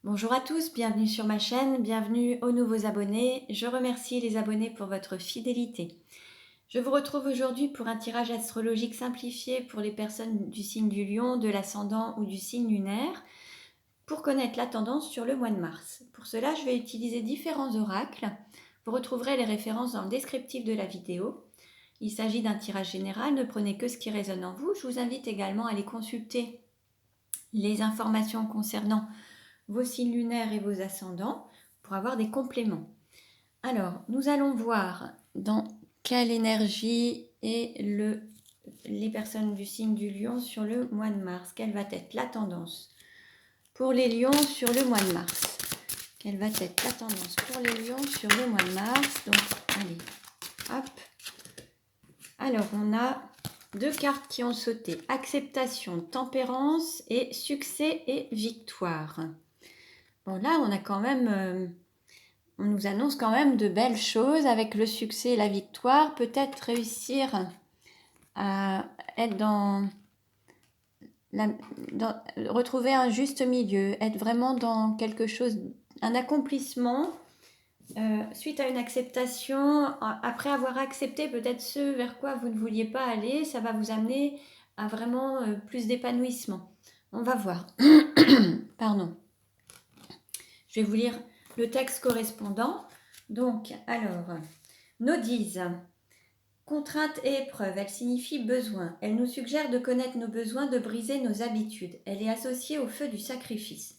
Bonjour à tous, bienvenue sur ma chaîne, bienvenue aux nouveaux abonnés. Je remercie les abonnés pour votre fidélité. Je vous retrouve aujourd'hui pour un tirage astrologique simplifié pour les personnes du signe du Lion, de l'ascendant ou du signe lunaire, pour connaître la tendance sur le mois de mars. Pour cela, je vais utiliser différents oracles. Vous retrouverez les références dans le descriptif de la vidéo. Il s'agit d'un tirage général, ne prenez que ce qui résonne en vous. Je vous invite également à aller consulter les informations concernant vos signes lunaires et vos ascendants pour avoir des compléments. Alors, nous allons voir dans quelle énergie est les personnes du signe du Lion sur le mois de mars. Quelle va être la tendance pour les lions sur le mois de mars? Quelle va être la tendance pour les lions sur le mois de mars? Donc, allez, hop. Alors, on a deux cartes qui ont sauté. Acceptation, tempérance et succès et victoire. Bon, là, on a quand même, on nous annonce quand même de belles choses avec le succès et la victoire. Peut-être réussir à être retrouver un juste milieu, être vraiment dans quelque chose, un accomplissement suite à une acceptation. Après avoir accepté peut-être ce vers quoi vous ne vouliez pas aller, ça va vous amener à vraiment plus d'épanouissement. On va voir. Pardon. Je vais vous lire le texte correspondant. Donc, alors, nodise, contrainte et épreuve, elle signifie besoin. Elle nous suggère de connaître nos besoins, de briser nos habitudes. Elle est associée au feu du sacrifice.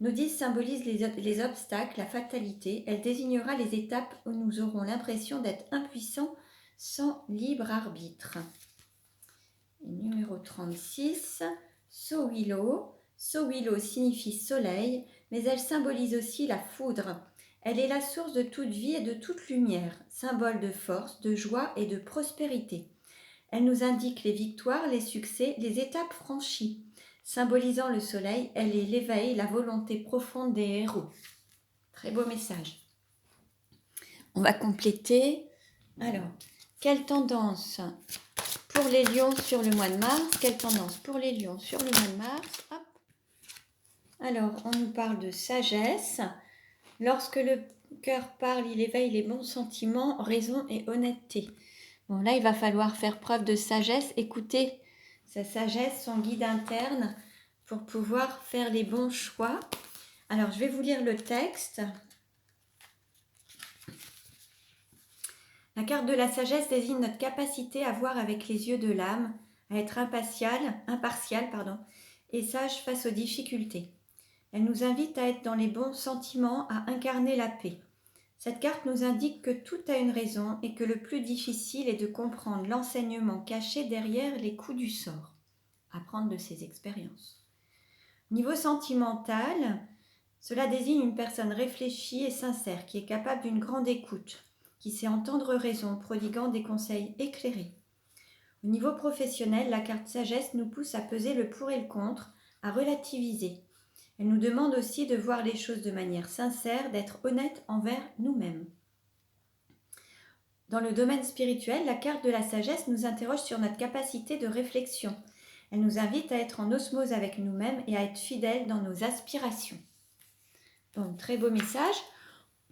Nodise symbolise les obstacles, la fatalité. Elle désignera les étapes où nous aurons l'impression d'être impuissants sans libre arbitre. Et numéro 36, Sowilo. Sowilo signifie soleil, mais elle symbolise aussi la foudre. Elle est la source de toute vie et de toute lumière, symbole de force, de joie et de prospérité. Elle nous indique les victoires, les succès, les étapes franchies. Symbolisant le soleil, elle est l'éveil, la volonté profonde des héros. Très beau message. On va compléter. Alors, quelle tendance pour les lions sur le mois de mars? Quelle tendance pour les lions sur le mois de mars? Hop. Alors, on nous parle de sagesse. Lorsque le cœur parle, il éveille les bons sentiments, raison et honnêteté. Bon, là, il va falloir faire preuve de sagesse, écouter sa sagesse, son guide interne, pour pouvoir faire les bons choix. Alors, je vais vous lire le texte. La carte de la sagesse désigne notre capacité à voir avec les yeux de l'âme, à être impartial, et sage face aux difficultés. Elle nous invite à être dans les bons sentiments, à incarner la paix. Cette carte nous indique que tout a une raison et que le plus difficile est de comprendre l'enseignement caché derrière les coups du sort. Apprendre de ses expériences. Niveau sentimental, cela désigne une personne réfléchie et sincère qui est capable d'une grande écoute, qui sait entendre raison, prodiguant des conseils éclairés. Au niveau professionnel, la carte sagesse nous pousse à peser le pour et le contre, à relativiser. Elle nous demande aussi de voir les choses de manière sincère, d'être honnête envers nous-mêmes. Dans le domaine spirituel, la carte de la sagesse nous interroge sur notre capacité de réflexion. Elle nous invite à être en osmose avec nous-mêmes et à être fidèles dans nos aspirations. Donc, très beau message.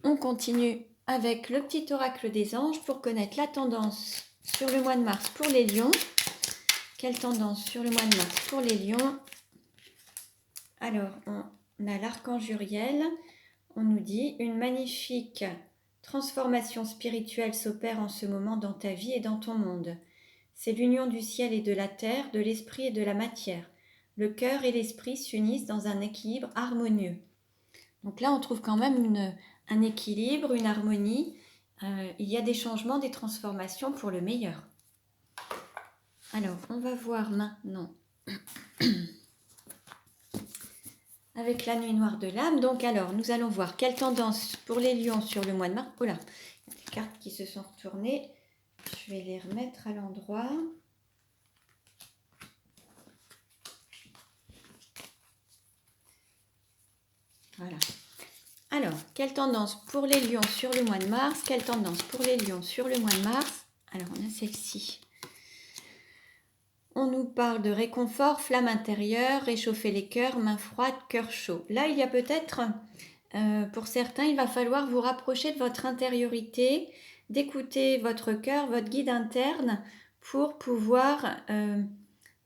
On continue avec le petit oracle des anges pour connaître la tendance sur le mois de mars pour les lions. Quelle tendance sur le mois de mars pour les lions? Alors, on a l'archange Uriel. On nous dit une magnifique transformation spirituelle s'opère en ce moment dans ta vie et dans ton monde. C'est l'union du ciel et de la terre, de l'esprit et de la matière. Le cœur et l'esprit s'unissent dans un équilibre harmonieux. Donc là, on trouve quand même un équilibre, une harmonie. Il y a des changements, des transformations pour le meilleur. Alors, on va voir maintenant avec la nuit noire de l'âme. Donc alors, nous allons voir quelle tendance pour les lions sur le mois de mars. Oh là, il y a des cartes qui se sont retournées. Je vais les remettre à l'endroit. Voilà. Alors, quelle tendance pour les lions sur le mois de mars? Quelle tendance pour les lions sur le mois de mars? Alors, on a celle-ci. On nous parle de réconfort, flamme intérieure, réchauffer les cœurs, main froide, cœur chaud. Là, il y a peut-être, pour certains, il va falloir vous rapprocher de votre intériorité, d'écouter votre cœur, votre guide interne, pour pouvoir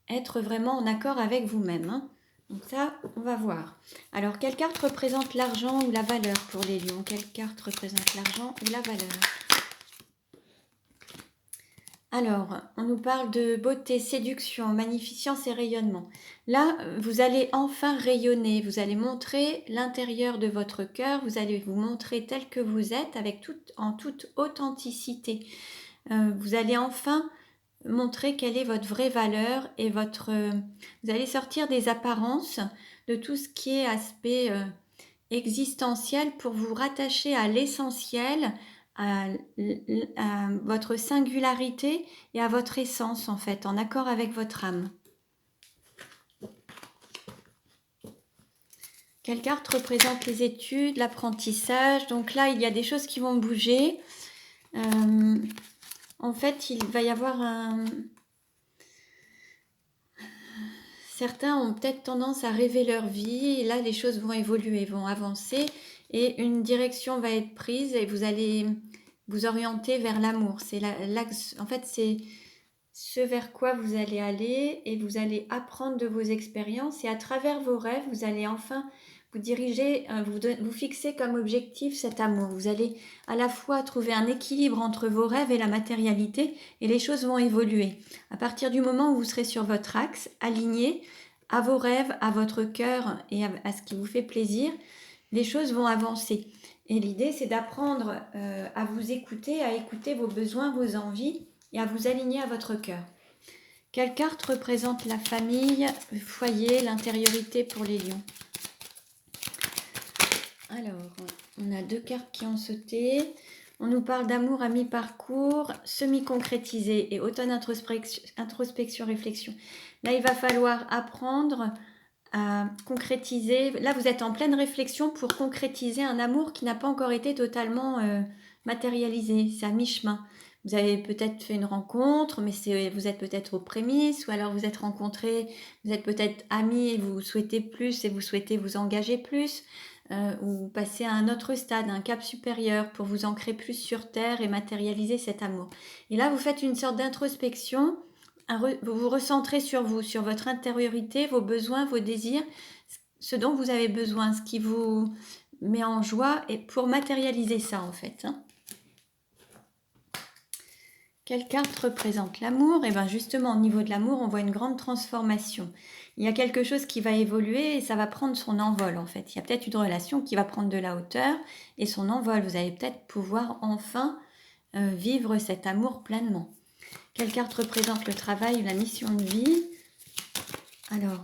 être vraiment en accord avec vous-même. Hein. Donc ça, on va voir. Alors, quelle carte représente l'argent ou la valeur pour les lions? Quelle carte représente l'argent ou la valeur? Alors, on nous parle de beauté, séduction, magnificence et rayonnement. Là, vous allez enfin rayonner, vous allez montrer l'intérieur de votre cœur, vous allez vous montrer tel que vous êtes en toute authenticité. Vous allez enfin montrer quelle est votre vraie valeur et vous allez sortir des apparences, de tout ce qui est aspect existentiel pour vous rattacher à l'essentiel, à, à votre singularité et à votre essence en fait, en accord avec votre âme. Quelle carte représente les études, l'apprentissage? Donc là, il y a des choses qui vont bouger. En fait, il va y avoir Certains ont peut-être tendance à rêver leur vie, et là les choses vont évoluer, vont avancer, et une direction va être prise et vous allez vous orienter vers l'amour. C'est l'axe, en fait, c'est ce vers quoi vous allez aller, et vous allez apprendre de vos expériences, et à travers vos rêves, vous allez enfin vous diriger, vous fixer comme objectif cet amour. Vous allez à la fois trouver un équilibre entre vos rêves et la matérialité, et les choses vont évoluer. À partir du moment où vous serez sur votre axe, aligné à vos rêves, à votre cœur et à ce qui vous fait plaisir, les choses vont avancer. Et l'idée, c'est d'apprendre à vous écouter, à écouter vos besoins, vos envies, et à vous aligner à votre cœur. Quelle carte représente la famille, le foyer, l'intériorité pour les lions? Alors, on a 2 cartes qui ont sauté. On nous parle d'amour à mi-parcours, semi-concrétisé et automne introspection, réflexion. Là, il va falloir apprendre à concrétiser. Là, vous êtes en pleine réflexion pour concrétiser un amour qui n'a pas encore été totalement matérialisé. C'est à mi-chemin. Vous avez peut-être fait une rencontre, mais vous êtes peut-être aux prémices, ou alors vous êtes rencontrés, vous êtes peut-être amis et vous souhaitez plus et vous souhaitez vous engager plus. Ou passer à un autre stade, un cap supérieur pour vous ancrer plus sur terre et matérialiser cet amour. Et là, vous faites une sorte d'introspection, vous vous recentrez sur vous, sur votre intériorité, vos besoins, vos désirs, ce dont vous avez besoin, ce qui vous met en joie, et pour matérialiser ça en fait. Hein. Quelle carte représente l'amour? Et bien justement, au niveau de l'amour, on voit une grande transformation. Il y a quelque chose qui va évoluer et ça va prendre son envol en fait. Il y a peut-être une relation qui va prendre de la hauteur et son envol. Vous allez peut-être pouvoir enfin vivre cet amour pleinement. Quelle carte représente le travail ou la mission de vie? Alors,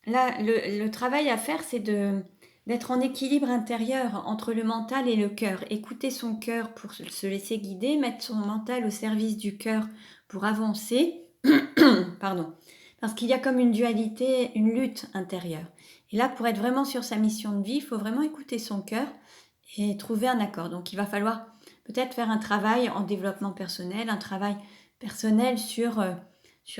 là, le travail à faire, c'est d'être en équilibre intérieur entre le mental et le cœur. Écouter son cœur pour se laisser guider, mettre son mental au service du cœur pour avancer. Pardon. Parce qu'il y a comme une dualité, une lutte intérieure. Et là, pour être vraiment sur sa mission de vie, il faut vraiment écouter son cœur et trouver un accord. Donc, il va falloir peut-être faire un travail en développement personnel, un travail personnel sur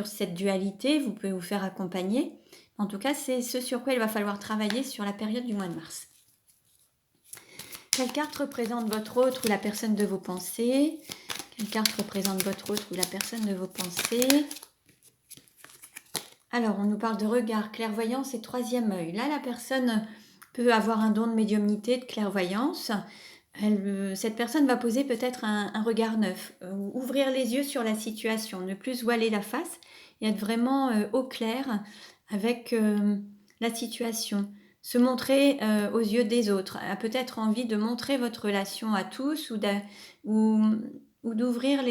cette dualité. Vous pouvez vous faire accompagner. En tout cas, c'est ce sur quoi il va falloir travailler sur la période du mois de mars. Quelle carte représente votre autre ou la personne de vos pensées? Quelle carte représente votre autre ou la personne de vos pensées? Alors, on nous parle de regard, clairvoyance et troisième œil. Là, la personne peut avoir un don de médiumnité, de clairvoyance. Cette personne va poser peut-être un regard neuf, ouvrir les yeux sur la situation, ne plus voiler la face et être vraiment au clair avec la situation. Se montrer aux yeux des autres, a peut-être envie de montrer votre relation à tous ou d'ouvrir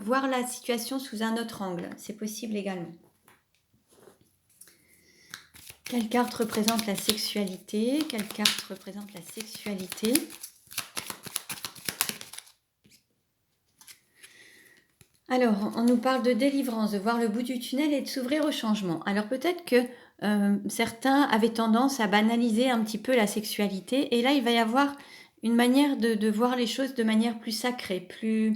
voir la situation sous un autre angle. C'est possible également. Quelle carte représente la sexualité? Quelle carte représente la sexualité? Alors, on nous parle de délivrance, de voir le bout du tunnel et de s'ouvrir au changement. Alors peut-être que certains avaient tendance à banaliser un petit peu la sexualité, et là, il va y avoir une manière de voir les choses de manière plus sacrée, plus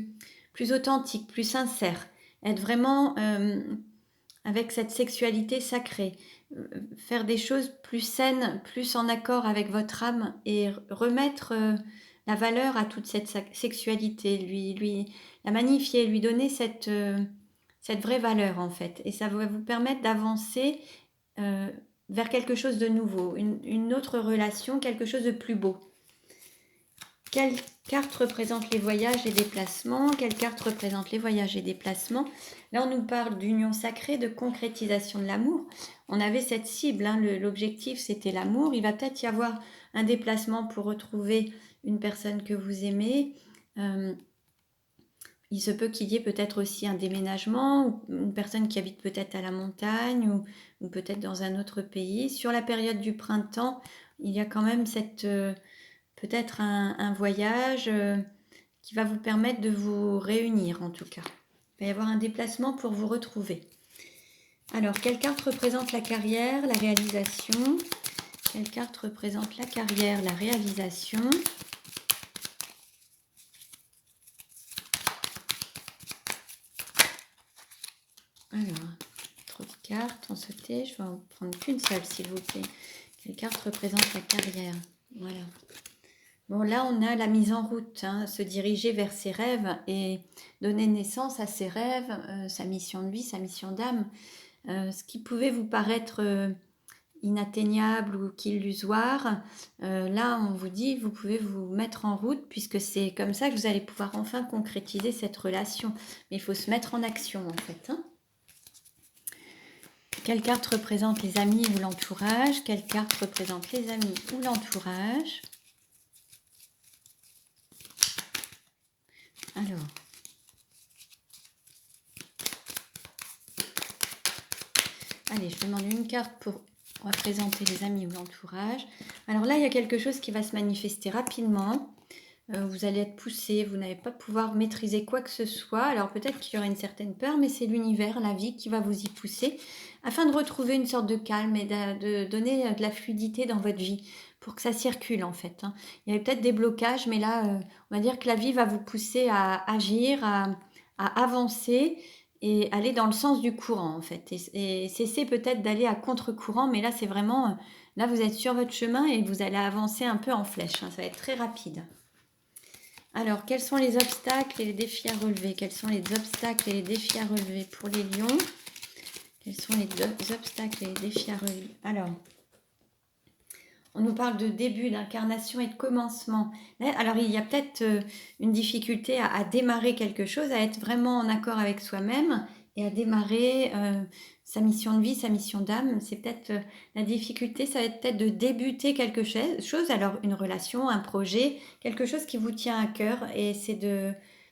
authentique, plus sincère. être vraiment avec cette sexualité sacrée, faire des choses plus saines, plus en accord avec votre âme et remettre la valeur à toute cette sexualité, la magnifier, lui donner cette vraie valeur en fait. Et ça va vous permettre d'avancer vers quelque chose de nouveau, une autre relation, quelque chose de plus beau. Quelle carte représente les voyages et déplacements? Quelle carte représente les voyages et déplacements? Là, on nous parle d'union sacrée, de concrétisation de l'amour. On avait cette cible, hein, l'objectif c'était l'amour. Il va peut-être y avoir un déplacement pour retrouver une personne que vous aimez. Il se peut qu'il y ait peut-être aussi un déménagement, ou une personne qui habite peut-être à la montagne, ou peut-être dans un autre pays. Sur la période du printemps, il y a quand même cette... peut-être un voyage qui va vous permettre de vous réunir en tout cas. Il va y avoir un déplacement pour vous retrouver. Alors, quelle carte représente la carrière, la réalisation? Quelle carte représente la carrière, la réalisation? Alors, trop de cartes ont sauté. Je vais en prendre qu'une seule s'il vous plaît. Quelle carte représente la carrière? Voilà. Bon, là, on a la mise en route, hein, se diriger vers ses rêves et donner naissance à ses rêves, sa mission de vie, sa mission d'âme. Ce qui pouvait vous paraître inatteignable ou qu'illusoire, là, on vous dit, vous pouvez vous mettre en route puisque c'est comme ça que vous allez pouvoir enfin concrétiser cette relation. Mais il faut se mettre en action, en fait. Hein. Quelle carte représente les amis ou l'entourage? Quelle carte représente les amis ou l'entourage? Alors, allez, je demande une carte pour représenter les amis ou l'entourage. Alors là, il y a quelque chose qui va se manifester rapidement. Vous allez être poussé, vous n'allez pas pouvoir maîtriser quoi que ce soit. Alors peut-être qu'il y aura une certaine peur, mais c'est l'univers, la vie qui va vous y pousser afin de retrouver une sorte de calme et de donner de la fluidité dans votre vie pour que ça circule en fait. Hein. Il y avait peut-être des blocages, mais là, on va dire que la vie va vous pousser à agir, à avancer et aller dans le sens du courant en fait. Et cesser peut-être d'aller à contre-courant, mais là c'est vraiment, là vous êtes sur votre chemin et vous allez avancer un peu en flèche. Hein. Ça va être très rapide. Alors, quels sont les obstacles et les défis à relever? Quels sont les obstacles et les défis à relever pour les lions? Quels sont les obstacles et les défis à relever? Alors, on nous parle de début, d'incarnation et de commencement. Alors, il y a peut-être une difficulté à démarrer quelque chose, à être vraiment en accord avec soi-même et à démarrer sa mission de vie, sa mission d'âme. C'est peut-être la difficulté, ça va être peut-être de débuter quelque chose, alors une relation, un projet, quelque chose qui vous tient à cœur et c'est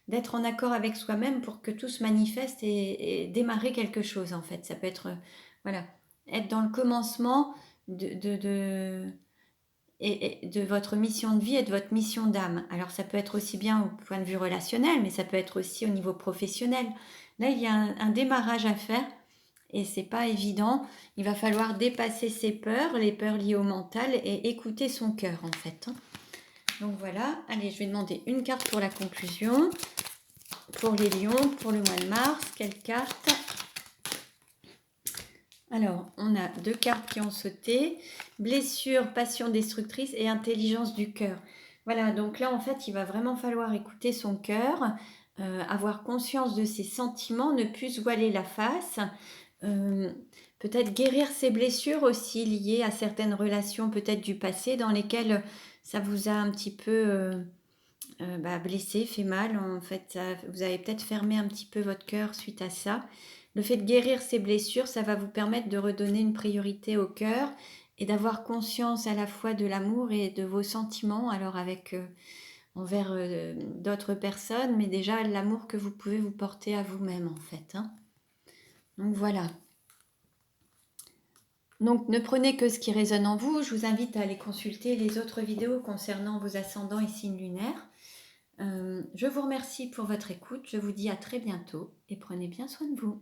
d'être en accord avec soi-même pour que tout se manifeste et démarrer quelque chose en fait. Ça peut être, voilà, être dans le commencement et de votre mission de vie et de votre mission d'âme. Alors ça peut être aussi bien au point de vue relationnel, mais ça peut être aussi au niveau professionnel. Là, il y a un démarrage à faire et c'est pas évident. Il va falloir dépasser ses peurs, les peurs liées au mental et écouter son cœur en fait. Hein. Donc voilà, allez, je vais demander une carte pour la conclusion. Pour les lions, pour le mois de mars, quelle carte? Alors, on a deux cartes qui ont sauté. Blessure, passion destructrice et intelligence du cœur. Voilà, donc là, en fait, il va vraiment falloir écouter son cœur, avoir conscience de ses sentiments, ne plus se voiler la face. Peut-être guérir ses blessures aussi liées à certaines relations peut-être du passé dans lesquelles ça vous a un petit peu blessé, fait mal. En fait, vous avez peut-être fermé un petit peu votre cœur suite à ça. Le fait de guérir ces blessures, ça va vous permettre de redonner une priorité au cœur et d'avoir conscience à la fois de l'amour et de vos sentiments, alors avec envers d'autres personnes, mais déjà l'amour que vous pouvez vous porter à vous-même en fait. Hein. Donc voilà. Donc ne prenez que ce qui résonne en vous. Je vous invite à aller consulter les autres vidéos concernant vos ascendants et signes lunaires. Je vous remercie pour votre écoute. Je vous dis à très bientôt et prenez bien soin de vous.